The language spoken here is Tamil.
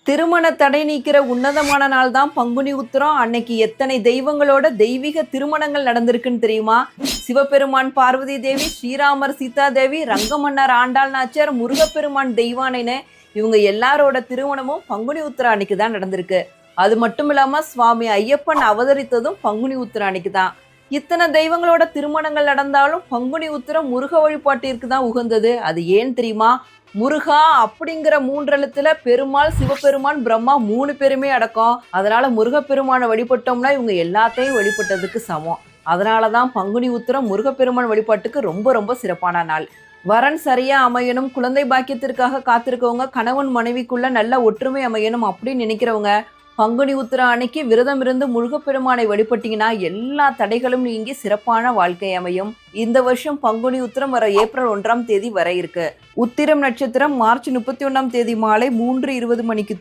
திருமண தடை நீக்கிற உன்னதமான நாள் தான் பங்குனி உத்திரம். அன்னைக்கு எத்தனை தெய்வங்களோட தெய்வீக திருமணங்கள் நடந்திருக்குன்னு தெரியுமா? சிவபெருமான் பார்வதி தேவி, ஸ்ரீராமர் சீதா தேவி, ரங்கமன்னர் ஆண்டாள் நாச்சியார், முருகப்பெருமான் தெய்வானைன்னு இவங்க எல்லாரோட திருமணமும் பங்குனி உத்திரம் அன்னைக்கு தான் நடந்திருக்கு. அது மட்டும் இல்லாம சுவாமி ஐயப்பன் அவதரித்ததும் பங்குனி உத்திரம் அன்னைக்கு தான். இத்தனை தெய்வங்களோட திருமணங்கள் நடந்தாலும் பங்குனி உத்திரம் முருக வழிபாட்டிற்கு தான் உகந்தது. அது ஏன் தெரியுமா? முருகா அப்படிங்கிற மூன்றெழுத்துல பெருமாள், சிவபெருமான், பிரம்மா 3 பேருமே அடக்கம். அதனால முருகப்பெருமானை வழிபட்டோம்னா இவங்க எல்லாத்தையும் வழிபட்டதுக்கு சமம். அதனாலதான் பங்குனி உத்திரம் முருகப்பெருமான் வழிபாட்டுக்கு ரொம்ப ரொம்ப சிறப்பான நாள். வரன் சரியா அமையணும், குழந்தை பாக்கியத்திற்காக காத்திருக்கவங்க, கணவன் மனைவிக்குள்ள நல்ல ஒற்றுமை அமையணும் அப்படின்னு நினைக்கிறவங்க பங்குனி உத்திரம் அன்னைக்கு விரதம் இருந்து முருகப்பெருமானை வழிபட்டீங்கன்னா எல்லா தடைகளும் நீங்கி சிறப்பான வாழ்க்கை அமையும். இந்த வருஷம் பங்குனி உத்திரம் வர ஏப்ரல் 1ஆம் தேதி வர இருக்கு. உத்திரம் நட்சத்திரம் மார்ச் 31ஆம் தேதி மாலை 3:20 மணிக்கு